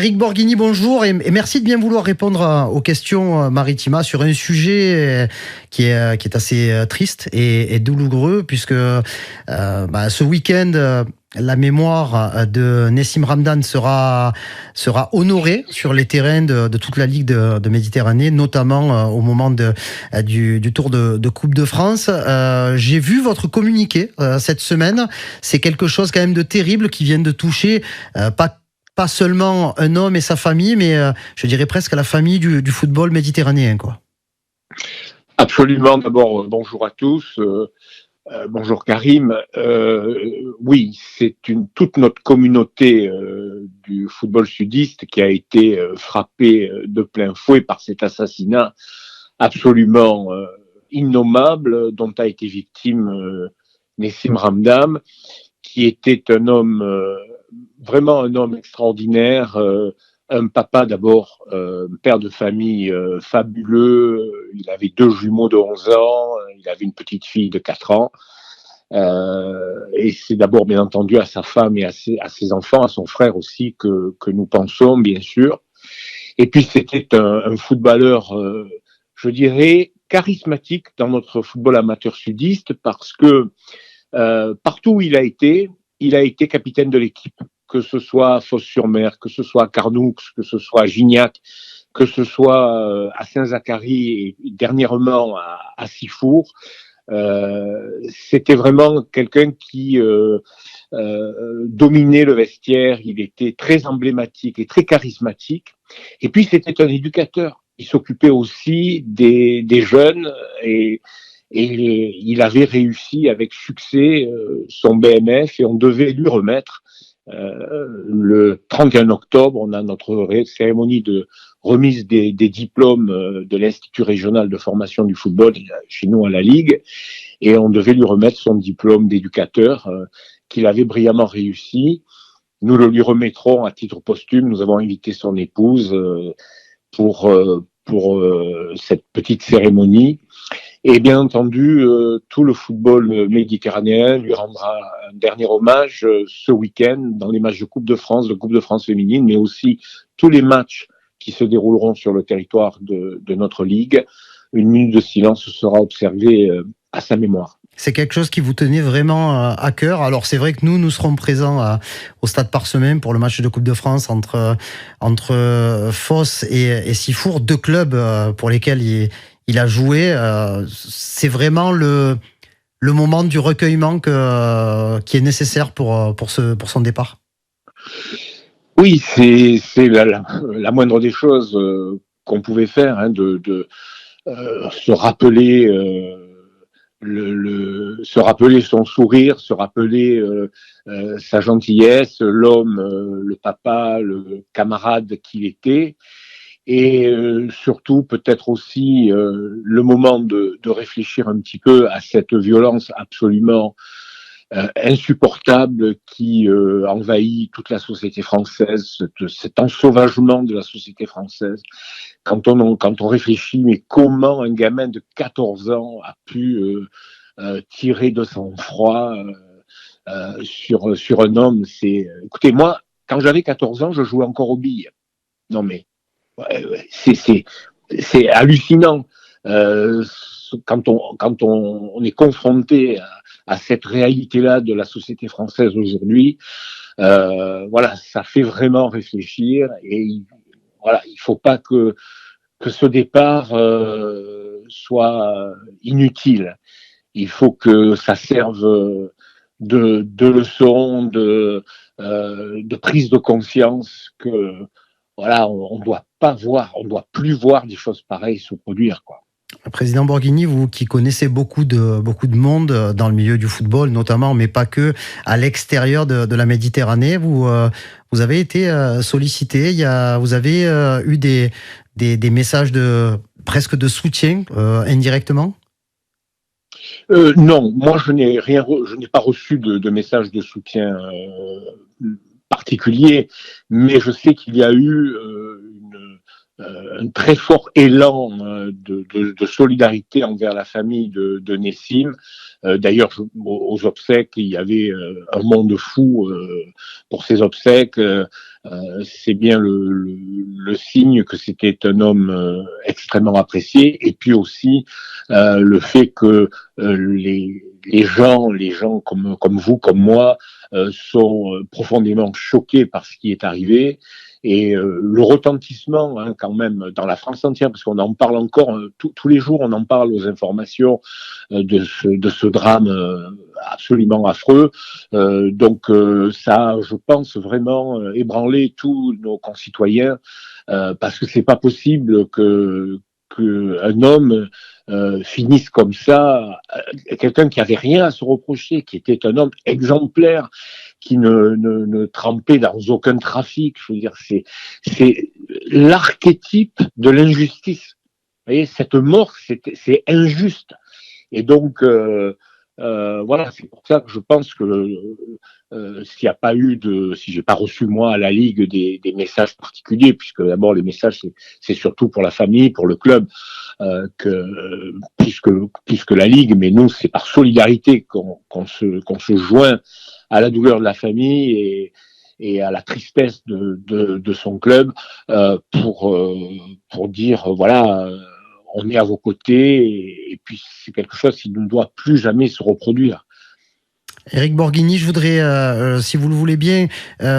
Eric Borghini, bonjour et merci de bien vouloir répondre aux questions Maritima sur un sujet qui est assez triste et douloureux puisque ce week-end la mémoire de Nessim Ramdan sera honorée sur les terrains de toute la Ligue de Méditerranée, notamment au moment du tour de Coupe de France. J'ai vu votre communiqué cette semaine. C'est quelque chose quand même de terrible qui vient de toucher pas seulement un homme et sa famille, mais je dirais presque à la famille du football méditerranéen, quoi. Absolument. D'abord, bonjour à tous. Bonjour Karim. Oui, c'est toute notre communauté du football sudiste qui a été frappée de plein fouet par cet assassinat absolument innommable dont a été victime Nessim Ramdam, qui était un homme vraiment un homme extraordinaire, un papa d'abord, père de famille fabuleux. Il avait 2 jumeaux de 11 ans, il avait une petite fille de 4 ans. Et c'est d'abord bien entendu à sa femme et à ses enfants, à son frère aussi que nous pensons bien sûr. Et puis c'était un footballeur, je dirais, charismatique dans notre football amateur sudiste parce que partout où il a été capitaine de l'équipe, que ce soit à Fos-sur-Mer, que ce soit à Carnoux, que ce soit à Gignac, que ce soit à Saint-Zacharie et dernièrement à Sifour. C'était vraiment quelqu'un qui dominait le vestiaire, il était très emblématique et très charismatique. Et puis c'était un éducateur. Il s'occupait aussi des jeunes et il avait réussi avec succès son BMF et on devait lui remettre le 31 octobre, on a notre cérémonie de remise des diplômes de l'Institut régional de formation du football chez nous à la Ligue, et on devait lui remettre son diplôme d'éducateur qu'il avait brillamment réussi. Nous le lui remettrons à titre posthume. Nous avons invité son épouse pour cette petite cérémonie. Et bien entendu, tout le football méditerranéen lui rendra un dernier hommage ce week-end dans les matchs de Coupe de France féminine, mais aussi tous les matchs qui se dérouleront sur le territoire de notre ligue. Une minute de silence sera observée à sa mémoire. C'est quelque chose qui vous tenait vraiment à cœur. Alors c'est vrai que nous serons présents au Stade Parchemin pour le match de Coupe de France entre Fos et Sifour, 2 clubs pour lesquels il a joué. C'est vraiment le moment du recueillement qui est nécessaire pour son départ. Oui, c'est la moindre des choses qu'on pouvait faire, hein, de se rappeler se rappeler son sourire, se rappeler sa gentillesse, l'homme, le papa, le camarade qu'il était, et surtout peut-être aussi le moment de réfléchir un petit peu à cette violence absolument insupportable qui envahit toute la société française, cet ensauvagement de la société française. Quand on réfléchit, mais comment un gamin de 14 ans a pu tirer de son froid sur un homme, écoutez, moi, quand j'avais 14 ans, je jouais encore aux billes. Non mais, c'est hallucinant. Quand on est confronté à cette réalité-là de la société française aujourd'hui, voilà, ça fait vraiment réfléchir, et voilà, il faut pas que ce départ soit inutile. Il faut que ça serve de leçon, de prise de conscience que voilà, on doit plus voir des choses pareilles se produire, quoi. Président Borghini, vous qui connaissez beaucoup de monde dans le milieu du football, notamment, mais pas que, à l'extérieur de la Méditerranée, vous avez été sollicité. Vous avez eu des messages presque de soutien indirectement. Non, moi je n'ai pas reçu de message de soutien particulier, mais je sais qu'il y a eu un très fort élan de solidarité envers la famille de Nessim. D'ailleurs, aux obsèques, il y avait un monde fou pour ces obsèques. C'est bien le signe que c'était un homme extrêmement apprécié. Et puis aussi le fait que les gens comme vous, comme moi, sont profondément choqués par ce qui est arrivé. Et le retentissement, hein, quand même, dans la France entière, parce qu'on en parle encore, tous les jours, on en parle aux informations de ce drame absolument affreux. Donc ça, je pense, vraiment ébranler tous nos concitoyens, parce que c'est pas possible qu'un homme finisse comme ça, quelqu'un qui avait rien à se reprocher, qui était un homme exemplaire, qui ne trempait dans aucun trafic. Je veux dire, c'est l'archétype de l'injustice. Vous voyez, cette mort, c'est injuste. Et donc, voilà, c'est pour ça que je pense que s'il n'y a pas eu si j'ai pas reçu moi à la Ligue des messages particuliers, puisque d'abord les messages c'est surtout pour la famille, pour le club, puisque la Ligue, mais nous c'est par solidarité qu'on se joint à la douleur de la famille et à la tristesse de son club, pour dire voilà, on est à vos côtés, et puis c'est quelque chose qui ne doit plus jamais se reproduire. Éric Borghini, je voudrais, si vous le voulez bien,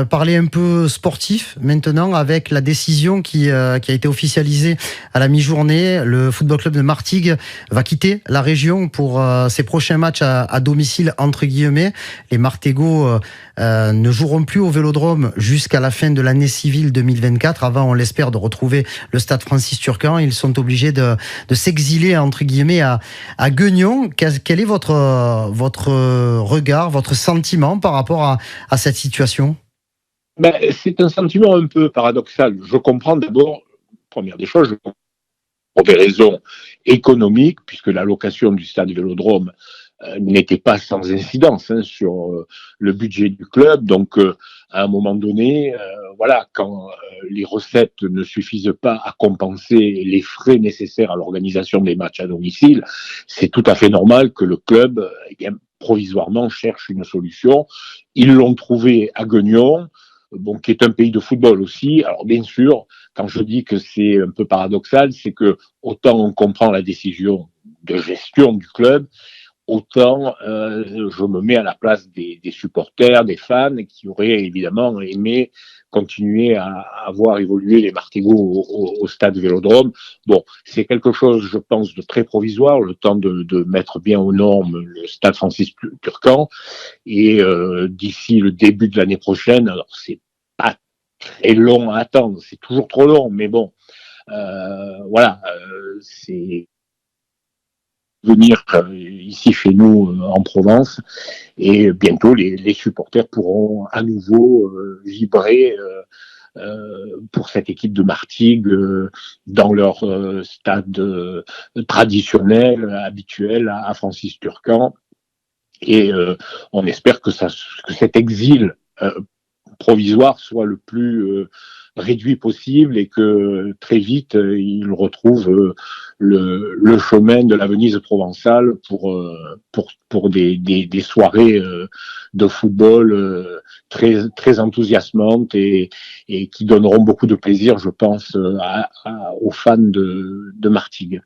parler un peu sportif maintenant avec la décision qui a été officialisée à la mi-journée. Le Football Club de Martigues va quitter la région pour ses prochains matchs à domicile, entre guillemets. Les Martégots ne joueront plus au Vélodrome jusqu'à la fin de l'année civile 2024. Avant, on l'espère, de retrouver le stade Francis Turcan. Ils sont obligés de s'exiler, entre guillemets, à Guignon. Quel est votre regard, votre sentiment par rapport à cette situation? Ben, c'est un sentiment un peu paradoxal. Je comprends d'abord, première des choses, pour des raisons économiques, puisque la location du stade Vélodrome n'était pas sans incidence sur le budget du club. Donc, à un moment donné, voilà, quand les recettes ne suffisent pas à compenser les frais nécessaires à l'organisation des matchs à domicile, c'est tout à fait normal que le club, provisoirement, cherche une solution. Ils l'ont trouvé à Guignon, bon, qui est un pays de football aussi. Alors, bien sûr, quand je dis que c'est un peu paradoxal, c'est que autant on comprend la décision de gestion du club, autant je me mets à la place des supporters, des fans, qui auraient évidemment aimé continuer à voir évoluer les Martégots au stade Vélodrome. Bon, c'est quelque chose, je pense, de très provisoire, le temps de mettre bien aux normes le stade Francis Turcan. Et d'ici le début de l'année prochaine, alors c'est pas très long à attendre, c'est toujours trop long, mais bon, voilà, c'est venir ici chez nous en Provence, et bientôt les supporters pourront à nouveau vibrer pour cette équipe de Martigues dans leur stade traditionnel, habituel à Francis Turcan. Et on espère que cet exil provisoire soit le plus réduit possible, et que très vite il retrouve le chemin de la Venise provençale pour des soirées de football très très enthousiasmantes, et qui donneront beaucoup de plaisir, je pense, aux fans de Martigues.